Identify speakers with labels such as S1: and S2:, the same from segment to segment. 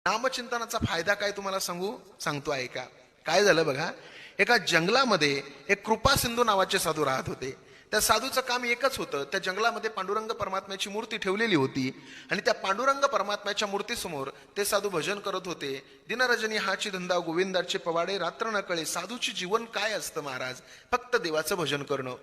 S1: नामचिंतनाचा फायदा काय तुम्हाला सांगतो ऐका. काय झालं बघा, एका जंगलामध्ये एक कृपा सिंधू नावाचे साधू राहत होते. त्या साधूचं काम एकच होतं, त्या जंगलामध्ये पांडुरंग परमात्म्याची मूर्ती ठेवलेली होती आणि त्या पांडुरंग परमात्म्याच्या मूर्तीसमोर ते साधू भजन करत होते. दिनरजनी हाची धंदा गोविंदाचे पवाडे, रात्र न कळे साधूची जीवन काय असतं महाराज, फक्त देवाचं भजन करणं.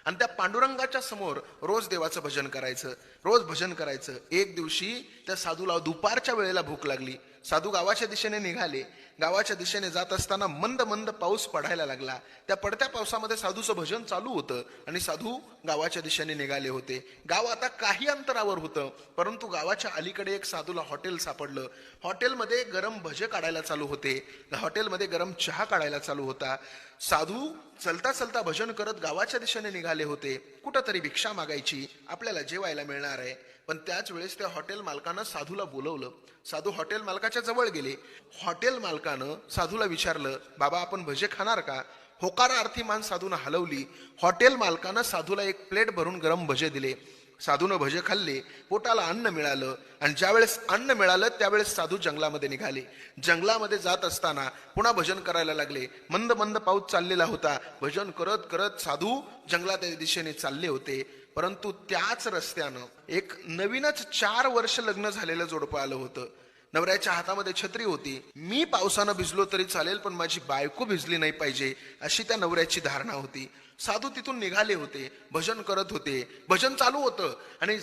S1: आणि त्या पांडुरंगाच्या समोर रोज देवाचं भजन करायचं, रोज भजन करायचं. एक दिवशी त्या साधूला दुपारच्या वेळेला भूक लागली. साधू गावाच्या दिशेने निघाले. गावाच्या दिशेने जात असताना मंद मंद पाऊस पडायला लागला. त्या पडत्या पावसामध्ये साधूचं भजन चालू होतं आणि साधू गावाच्या दिशेने निघाले होते. गाव आता काही अंतरावर होतं, परंतु गावाच्या अलीकडे एक साधूला हॉटेल सापडलं. हॉटेलमध्ये गरम भजे काढायला चालू होते, हॉटेलमध्ये गरम चहा काढायला चालू होता. साधू चलता चलता भजन करत गावाच्या दिशेने निघाले होते. कुठंतरी भिक्षा मागायची, आपल्याला जेवायला मिळणार आहे. पण त्याच वेळेस त्या हॉटेल मालकानं साधूला बोलवलं. साधू हॉटेल मालकाच्या जवळ गेले. हॉटेल मालकानं साधूला विचारलं, बाबा आपण भजे खाणार का? होकारार्थी मान साधूनं हलवली. हॉटेल मालकानं साधूला एक प्लेट भरून गरम भजे दिले. साधूनं भजे खाल्ले, पोटाला अन्न मिळालं आणि ज्यावेळेस अन्न मिळालं त्यावेळेस साधू जंगलामध्ये निघाले. जंगलामध्ये जात असताना पुन्हा भजन करायला लागले. मंद मंद पाऊस चाललेला होता. भजन करत करत साधू जंगलाच्या दिशेने चालले होते. परंतु त्याच रस्त्यानं एक नवीनच 4 वर्ष लग्न झालेलं जोडपं आलं होतं. नवऱ्याच्या हातामध्ये छत्री होती. मी पावसानं भिजलो तरी चालेल, पण माझी बायको भिजली नाही पाहिजे, अशी त्या नवऱ्याची धारणा होती. साधू तिथून निघाले होते, भजन करत होते. भजन चालू होतं आणि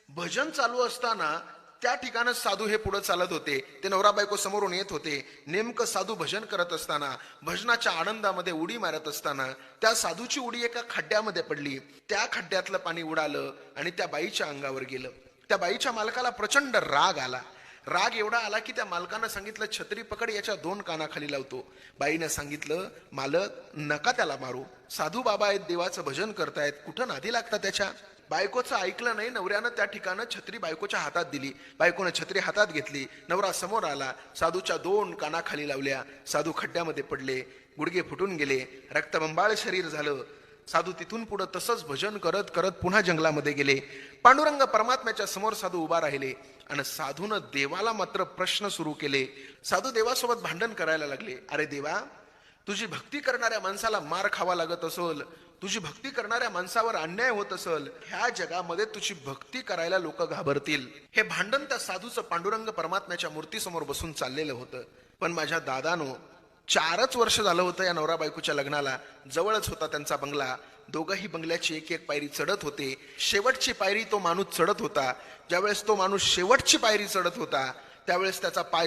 S1: भजन चालू असताना त्या ठिकाणच साधू हे पुढे चालत होते. ते नवरा बायको समोरून येत होते. नेमकं साधू भजन करत असताना, भजनाच्या आनंदामध्ये उडी मारत असताना त्या साधूची उडी एका खड्ड्यामध्ये पडली. त्या खड्ड्यातलं पाणी उडालं आणि त्या बाईच्या अंगावर गेलं. त्या बाईच्या मालकाला प्रचंड राग आला. राग एवढा आला की त्या मालकानं सांगितलं, छत्री पकड, याच्या 2 कानाखाली लावतो. बाईनं सांगितलं, मालक नका त्याला मारू, साधू बाबा आहेत, देवाचं भजन करतायत, कुठं नादी लागतात त्याच्या. बायकोचं ऐकलं नाही. नवऱ्यानं त्या ठिकाणं छत्री बायकोच्या हातात दिली. बायकोनं छत्री हातात घेतली. नवरा समोर आला, साधूच्या 2 कानाखाली लावल्या. साधू खड्ड्यामध्ये पडले, गुडघे फुटून गेले, रक्तबंबाळ शरीर झालं. साधू तिथून पुढे तसंच भजन करत करत पुन्हा जंगलामध्ये गेले. पांडुरंग परमात्म्याच्या समोर साधू उभा राहिले आणि साधूनं देवाला मात्र प्रश्न सुरू केले. साधू देवासोबत भांडण करायला लागले. अरे देवा, तुझी भक्ती करणाऱ्या माणसाला मार खावा लागत असेल, तुझी भक्ती करणाऱ्या माणसावर अन्याय होत असेल, ह्या जगामध्ये तुझी भक्ती करायला लोक घाबरतील. हे भांडण त्या साधूचं पांडुरंग परमात्म्याच्या मूर्तीसमोर बसून चाललेलं होतं. पण माझ्या दादानो, 4च वर्ष झालं होतं या नवरा बायकोच्या लग्नाला. जवळच होता त्यांचा बंगला. दोघंही बंगल्याची एक एक पायरी चढत होते. शेवटची पायरी तो माणूस चढत होता. ज्यावेळेस तो माणूस शेवटची पायरी चढत होता त्यावेळेस त्याचा पाय